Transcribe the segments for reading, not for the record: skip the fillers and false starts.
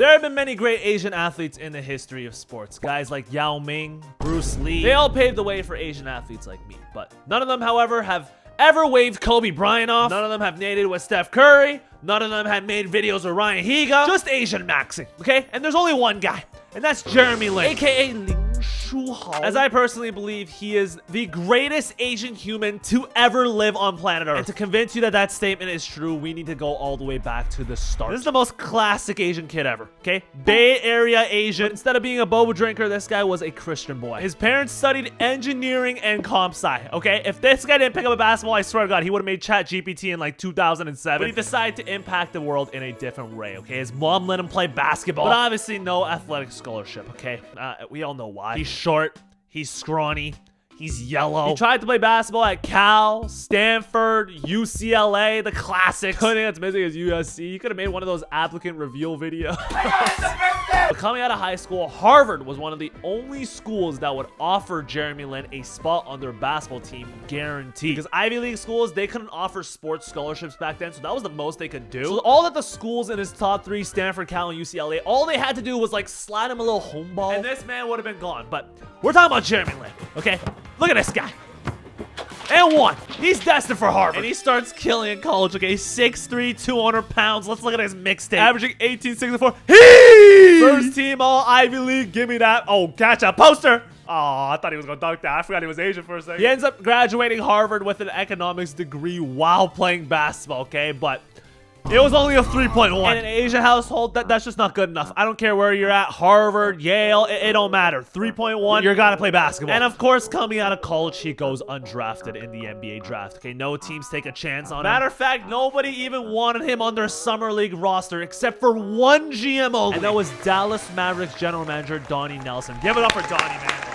There have been many great Asian athletes in the history of sports. Guys like Yao Ming, Bruce Lee. They all paved the way for Asian athletes like me. But none of them, however, have ever waved Kobe Bryant off. None of them have nated with Steph Curry. None of them have made videos with Ryan Higa. Just Asian maxing, okay? And there's only one guy, and that's Jeremy Lin, aka as I personally believe he is the greatest Asian human to ever live on planet Earth. And to convince you that that statement is true, we need to go all the way back to the start. This is the most classic Asian kid ever, okay? Bay Area Asian. But instead of being a boba drinker, this guy was a Christian boy. His parents studied engineering and comp sci, okay? If this guy didn't pick up a basketball, I swear to God, he would have made ChatGPT in like 2007. But he decided to impact the world in a different way, okay? His mom let him play basketball, but obviously no athletic scholarship, okay? We all know why. He's short, he's scrawny, he's yellow. He tried to play basketball at Cal, Stanford, UCLA, the classics. The only thing that's missing is USC. He could have made one of those applicant reveal videos. But coming out of high school, Harvard was one of the only schools that would offer Jeremy Lin a spot on their basketball team guaranteed. Because Ivy League schools, they couldn't offer sports scholarships back then, so that was the most they could do. So all that the schools in his top three, Stanford, Cal, and UCLA, all they had to do was like slide him a little home ball, and this man would have been gone. But we're talking about Jeremy Lin, okay? Look at this guy. And one. He's destined for Harvard. And he starts killing in college, okay? 6'3", 200 pounds. Let's look at his mixtape. Averaging 1864. First team all Ivy League. Give me that. Oh, catch a poster. Oh, I thought he was going to dunk that. I forgot he was Asian for a second. He ends up graduating Harvard with an economics degree while playing basketball, okay? But it was only a 3.1. In an Asian household, that's just not good enough. I don't care where you're at, Harvard, Yale, it don't matter. 3.1, you're gonna play basketball. And of course, coming out of college, he goes undrafted in the NBA draft. Okay, no teams take a chance on him. Matter of fact, nobody even wanted him on their summer league roster except for one GM only. And that was Dallas Mavericks general manager Donnie Nelson. Give it up for Donnie, man.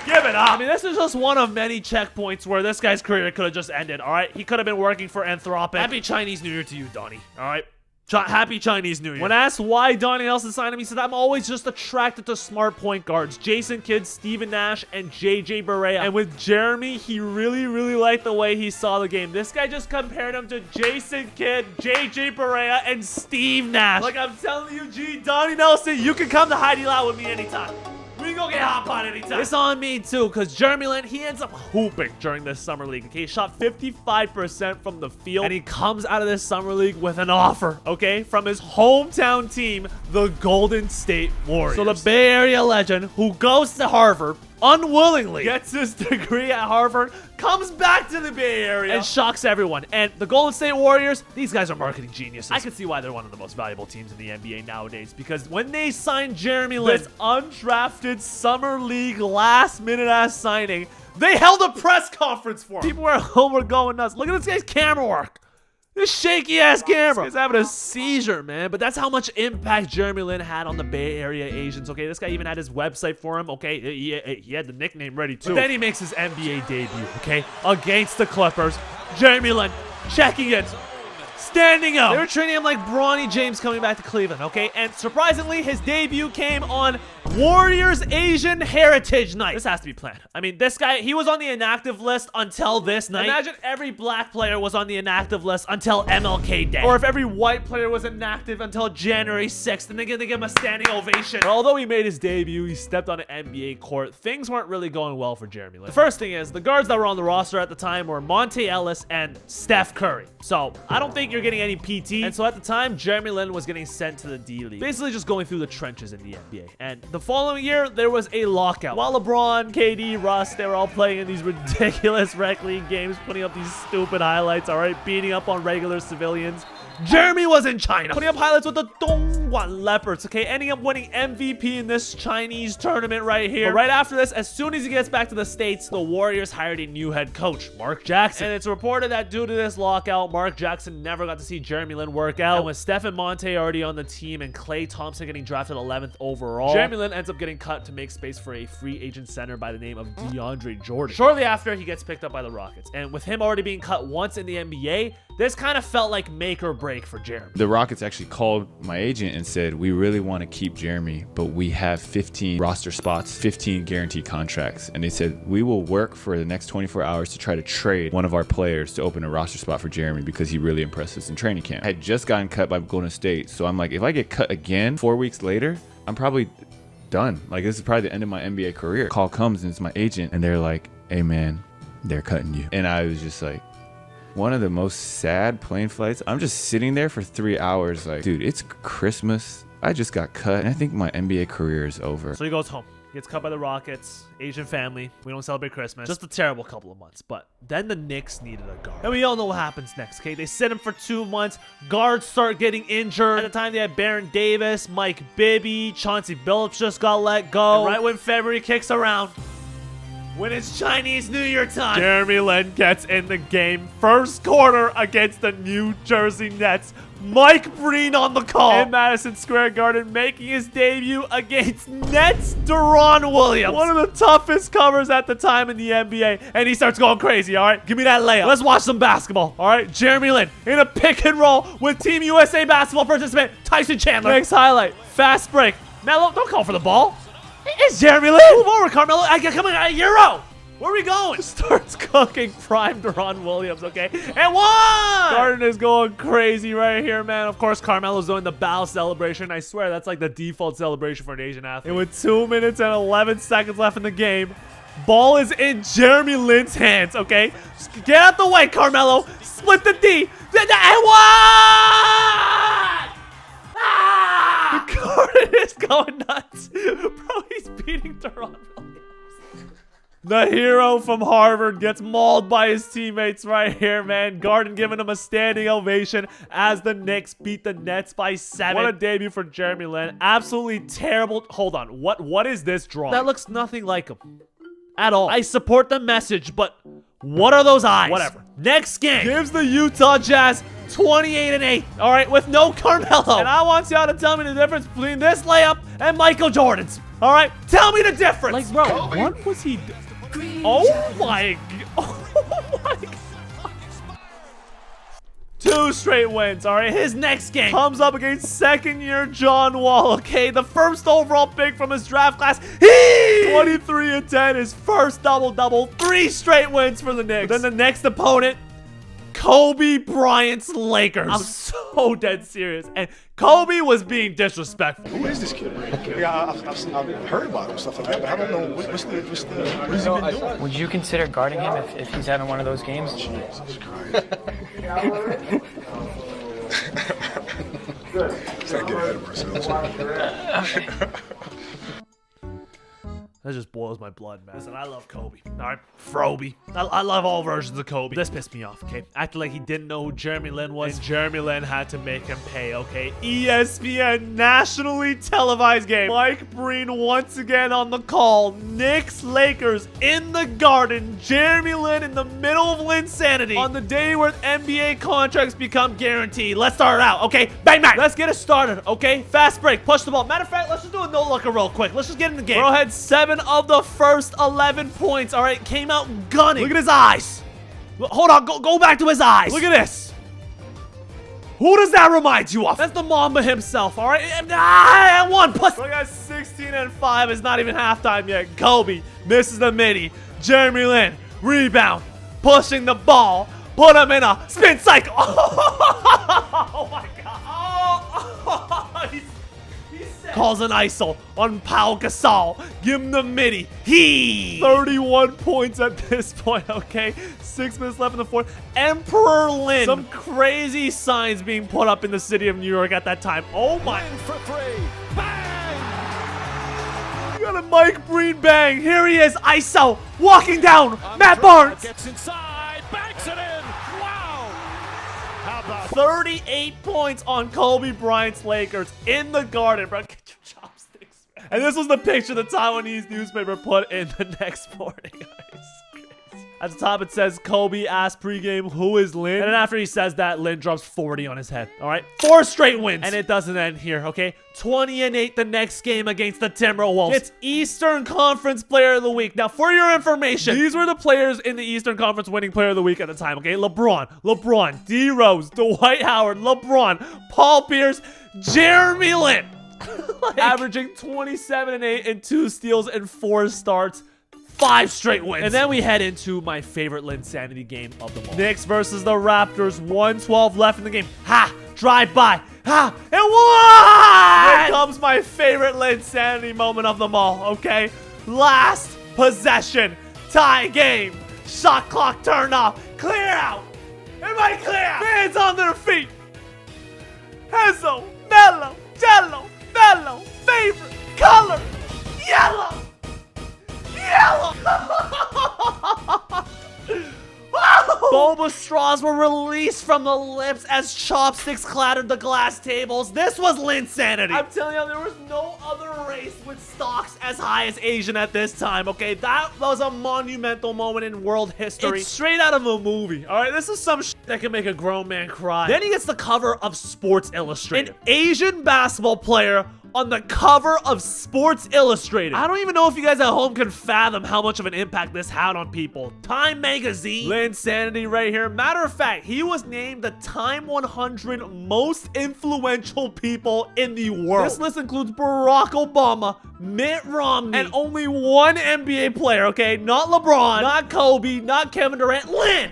Give it up. I mean, this is just one of many checkpoints where this guy's career could have just ended, all right? He could have been working for Anthropic. Happy Chinese New Year to you, Donnie, all right? Happy Chinese New Year. When asked why Donnie Nelson signed him, he said, I'm always just attracted to smart point guards. Jason Kidd, Steven Nash, and JJ Barea. And with Jeremy, he really liked the way he saw the game. This guy just compared him to Jason Kidd, JJ Barea, and Steve Nash. Like I'm telling you, Donnie Nelson, you can come to Heidi Lau with me anytime. We can go get hot pot anytime. It's on me too, because Jeremy Lin, he ends up hooping during this summer league. Okay, he shot 55% from the field, and he comes out of this summer league with an offer, okay, from his hometown team, the Golden State Warriors. So the Bay Area legend, who goes to Harvard, unwillingly gets his degree at Harvard, comes back to the Bay Area, and shocks everyone. And the Golden State Warriors, these guys are marketing geniuses. I can see why they're one of the most valuable teams in the NBA nowadays, because when they signed Jeremy Lin, this undrafted summer league last-minute ass signing, they held a press conference for him. People at home were going nuts. Look at this guy's camera work. This shaky-ass camera. He's having a seizure, man. But that's how much impact Jeremy Lin had on the Bay Area Asians, okay? This guy even had his website for him, okay? He had the nickname ready, too. But then he makes his NBA debut, okay? Against the Clippers. Jeremy Lin checking in. Standing up. They were treating him like Bronny James coming back to Cleveland, okay? And surprisingly, his debut came on Warriors Asian Heritage Night. This has to be planned. I mean, this guy, he was on the inactive list until this night. Imagine every black player was on the inactive list until MLK Day. Or if every white player was inactive until January 6th, and they give him a standing ovation. But although he made his debut, he stepped on an NBA court, things weren't really going well for Jeremy Lin. The first thing is, the guards that were on the roster at the time were Monte Ellis and Steph Curry. So, I don't think you're getting any PT. And so at the time, Jeremy Lin was getting sent to the D-League. Basically just going through the trenches in the NBA. And the following year, there was a lockout. While LeBron, KD, Russ, they were all playing in these ridiculous rec league games, putting up these stupid highlights, all right, beating up on regular civilians. Jeremy was in China, putting up highlights with the Dongguan Leopards, okay, ending up winning MVP in this Chinese tournament right here. But right after this, as soon as he gets back to the States, the Warriors hired a new head coach, Mark Jackson. And it's reported that due to this lockout, Mark Jackson never got to see Jeremy Lin work out. And with Steph and Monte already on the team and Klay Thompson getting drafted 11th overall, Jeremy Lin ends up getting cut to make space for a free agent center by the name of DeAndre Jordan. Shortly after, he gets picked up by the Rockets. And with him already being cut once in the NBA, This kind of felt like make or break for Jeremy. The Rockets actually called my agent and said, we really want to keep Jeremy, but we have 15 roster spots, 15 guaranteed contracts. And they said, we will work for the next 24 hours to try to trade one of our players to open a roster spot for Jeremy because he really impressed us in training camp. I had just gotten cut by Golden State. So I'm like, if I get cut again 4 weeks later, I'm probably done. Like, this is probably the end of my NBA career. Call comes and it's my agent and they're like, hey man, they're cutting you. And I was just like, one of the most sad plane flights. I'm just sitting there for 3 hours like, dude, it's Christmas. I just got cut and I think my NBA career is over. So he goes home. Gets cut by the Rockets. Asian family. We don't celebrate Christmas. Just a terrible couple of months. But then the Knicks needed a guard. And we all know what happens next, okay? They sit him for 2 months. Guards start getting injured. At the time, they had Baron Davis, Mike Bibby, Chauncey Billups just got let go. And right when February kicks around, when it's Chinese New Year time, Jeremy Lin gets in the game. First quarter against the New Jersey Nets. Mike Breen on the call in Madison Square Garden, making his debut against Nets Deron Williams. One of the toughest covers at the time in the NBA. And he starts going crazy, all right? Give me that layup. Let's watch some basketball, all right? Jeremy Lin in a pick and roll with Team USA basketball participant Tyson Chandler. Next highlight, fast break. Melo, don't call for the ball. It's Jeremy Lin. Move over, Carmelo. I got coming at Euro. Where are we going? Starts cooking prime Deron Williams, okay? And one! Garden is going crazy right here, man. Of course, Carmelo's doing the bow celebration. I swear, that's like the default celebration for an Asian athlete. And with 2 minutes and 11 seconds left in the game, ball is in Jeremy Lin's hands, okay? Just get out the way, Carmelo. Split the D. And one! Ah! The Garden is going nuts. Bro, he's beating Deron Williams. The hero from Harvard gets mauled by his teammates right here, man. Garden giving him a standing ovation as the Knicks beat the Nets by 7. What a debut for Jeremy Lin. Absolutely terrible. Hold on. What is this drawing? That looks nothing like him at all. I support the message, but what are those eyes? Whatever. Next game gives the Utah Jazz 28-8. All right, with no Carmelo. And I want y'all to tell me the difference between this layup and Michael Jordan's. All right, tell me the difference. Like, bro, what was he doing? Oh my God. 2 straight wins, all right? His next game comes up against second-year John Wall, okay? The first overall pick from his draft class. 23 and 10, his first double-double. 3 straight wins for the Knicks. But then the next opponent, Kobe Bryant's Lakers. I'm so dead serious. And Kobe was being disrespectful. Who is this kid? Yeah, I've heard about him, stuff like that, but I don't know what has he been doing? Would you consider guarding him if he's having one of those games? Jesus Christ. Let's not get ahead of ourselves. That just boils my blood, man. Listen, I love Kobe. All right, Froby. I love all versions of Kobe. This pissed me off, okay? Acted like he didn't know who Jeremy Lin was. And Jeremy Lin had to make him pay, okay? ESPN nationally televised game. Mike Breen once again on the call. Knicks Lakers in the Garden. Jeremy Lin in the middle of Linsanity on the day where NBA contracts become guaranteed. Let's start it out, okay? Bang, bang. Let's get it started, okay? Fast break. Push the ball. Matter of fact, let's just do a no-looker real quick. Let's just get in the game. Bro had 7 of the first 11 points, all right? Came out gunning. Look at his eyes. Hold on, go back to his eyes. Look at this. Who does that remind you of? That's the Mamba himself, all right? And one. Plus, we got 16 and 5. It's not even halftime yet. Kobe misses the midi. Jeremy Lin, rebound, pushing the ball, put him in a spin cycle. Oh my God. Calls an ISO on Pau Gasol. Give him the midi. 31 points at this point, okay? 6 minutes left in the fourth. Emperor Lin. Some crazy signs being put up in the city of New York at that time. Oh my. Lin for 3. Bang! You got a Mike Breen bang. Here he is. ISO. Walking down. Matt Barnes. Gets inside. Banks it in. Wow. How about 38 points on Kobe Bryant's Lakers in the Garden, bro. Get your chopsticks. And this was the picture the Taiwanese newspaper put in the next morning. It's crazy. At the top, it says, Kobe asked pregame, who is Lin? And then after he says that, Lin drops 40 on his head. All right? 4 straight wins. And it doesn't end here, okay? 20-8 the next game against the Timberwolves. It's Eastern Conference Player of the Week. Now, for your information, these were the players in the Eastern Conference winning Player of the Week at the time, okay? LeBron, D. Rose, Dwight Howard, LeBron, Paul Pierce, Jeremy Lin. Averaging 27-8 and 2 steals and 4 starts. 5 straight wins. And then we head into my favorite Linsanity game of them all. Knicks versus the Raptors. 1:12 left in the game. Ha! Drive by. Ha! And 1! Here comes my favorite Linsanity moment of them all, okay? Last possession. Tie game. Shot clock turned off. Clear out. Everybody clear out. Fans on their feet. Hezzo, Mello, Jello, Mello, favorite color, yellow. Yellow! Boba straws were released from the lips as chopsticks clattered the glass tables. This was Linsanity. I'm telling you, there was no other race with stocks as high as Asian at this time, okay? That was a monumental moment in world history. It's straight out of a movie, all right? This is some shit that can make a grown man cry. Then he gets the cover of Sports Illustrated. An Asian basketball player on the cover of Sports Illustrated. I don't even know if you guys at home can fathom how much of an impact this had on people. Time Magazine. Linsanity right here. Matter of fact, he was named the Time 100 most influential people in the world. This list includes Barack Obama, Mitt Romney, and only one NBA player, okay? Not LeBron, not Kobe, not Kevin Durant, Lin.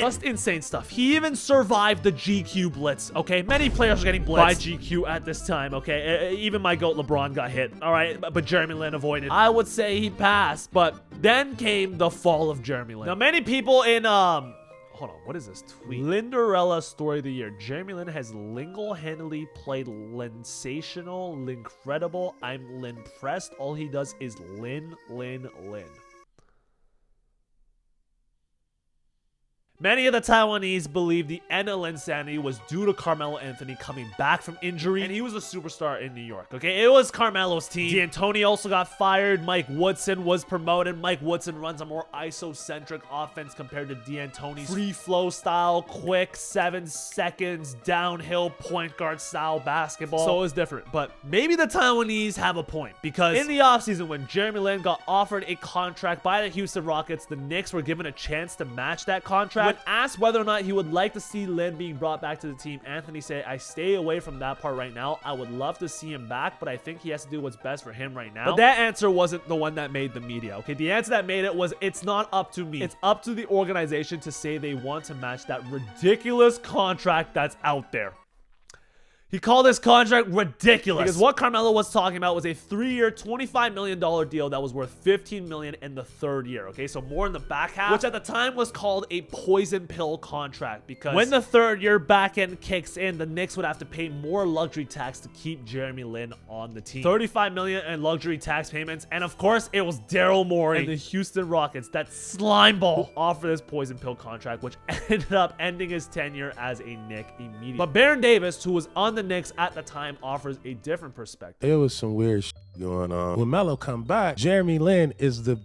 Just insane stuff. He even survived the GQ blitz, okay? Many players are getting blitzed by GQ at this time, okay? Even my GOAT LeBron got hit, all right? But Jeremy Lin avoided. I would say he passed, but then came the fall of Jeremy Lin. Now, many people in, hold on, what is this tweet? Linderella Story of the Year. Jeremy Lin has single-handedly played Linsational, Lincredible, I'm Linpressed. All he does is Lin. Many of the Taiwanese believe the end of Linsanity was due to Carmelo Anthony coming back from injury, and he was a superstar in New York, okay? It was Carmelo's team. D'Antoni also got fired. Mike Woodson was promoted. Mike Woodson runs a more isocentric offense compared to D'Antoni's free flow style, quick 7 seconds, downhill point guard style basketball. So it was different, but maybe the Taiwanese have a point, because in the offseason when Jeremy Lin got offered a contract by the Houston Rockets, the Knicks were given a chance to match that contract. When asked whether or not he would like to see Lin being brought back to the team, Anthony said, I stay away from that part right now. I would love to see him back, but I think he has to do what's best for him right now. But that answer wasn't the one that made the media, okay? The answer that made it was, it's not up to me. It's up to the organization to say they want to match that ridiculous contract that's out there. He called this contract ridiculous because what Carmelo was talking about was a 3-year, $25 million deal that was worth $15 million in the 3rd year, okay? So more in the back half, which at the time was called a poison pill contract, because when the 3rd year back end kicks in, the Knicks would have to pay more luxury tax to keep Jeremy Lin on the team. $35 million in luxury tax payments, and of course, it was Daryl Morey and the Houston Rockets, that slimeball, who offered this poison pill contract, which ended up ending his tenure as a Knick immediately. But Baron Davis, who was on the Knicks at the time, offers a different perspective. It was some weird shit going on. When Melo come back, Jeremy Lin is the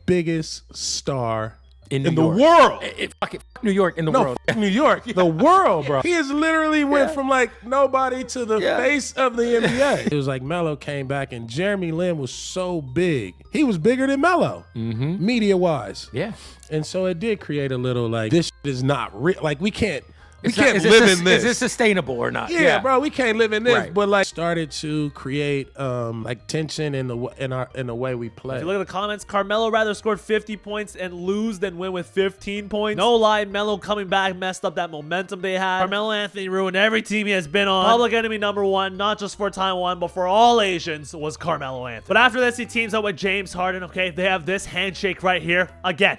biggest star in the world. Fuck New York in the world. New York, the world, bro. He has literally went from like nobody to the face of the NBA. It was like Melo came back and Jeremy Lin was so big. He was bigger than Melo, media-wise. Yeah. And so it did create a little like, this shit is not real. Like we can't live in this. Is this sustainable or not? Yeah, bro, we can't live in this. Right. But like, started to create like tension in the way we play. If you look at the comments, Carmelo rather scored 50 points and lose than win with 15 points. No lie, Melo coming back messed up that momentum they had. Carmelo Anthony ruined every team he has been on. Public enemy #1, not just for Taiwan, but for all Asians, was Carmelo Anthony. But after this, he teams up with James Harden. Okay, they have this handshake right here again.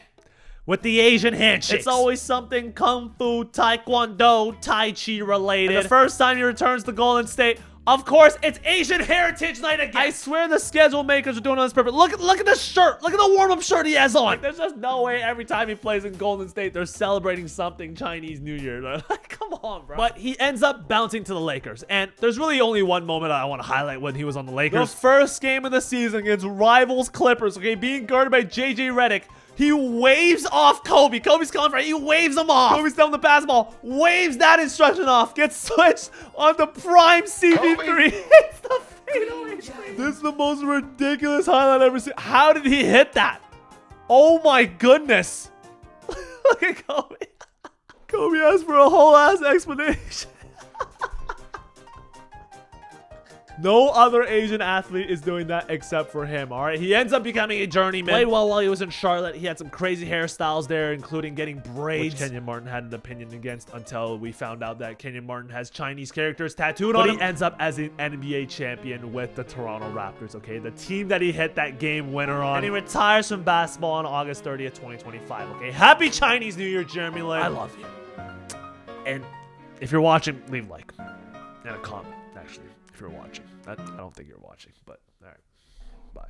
With the Asian handshakes. It's always something Kung Fu, Taekwondo, Tai Chi related. And the first time he returns to Golden State, of course, it's Asian Heritage Night again. I swear the schedule makers are doing on this purpose. Look at the shirt. Look at the warm-up shirt he has on. Like, there's just no way every time he plays in Golden State, they're celebrating something Chinese New Year. Like, come on, bro. But he ends up bouncing to the Lakers. And there's really only one moment I want to highlight when he was on the Lakers. The first game of the season against rivals Clippers, okay, being guarded by JJ Redick. He waves off Kobe. Kobe's coming for it. He waves him off. Kobe's down the basketball. Waves that instruction off. Gets switched on the prime CP3. Hits the fadeaway. This is the most ridiculous highlight I've ever seen. How did he hit that? Oh my goodness. Look at Kobe. Kobe asked for a whole ass explanation. No other Asian athlete is doing that except for him, all right? He ends up becoming a journeyman. Played well while he was in Charlotte. He had some crazy hairstyles there, including getting braids, which Kenyon Martin had an opinion against until we found out that Kenyon Martin has Chinese characters tattooed on him. He ends up as an NBA champion with the Toronto Raptors, okay? The team that he hit that game winner on. And he retires from basketball on August 30th, 2025, okay? Happy Chinese New Year, Jeremy Lin. I love you. And if you're watching, leave a like and a comment, actually, if you're watching. I don't think you're watching, but all right. Bye.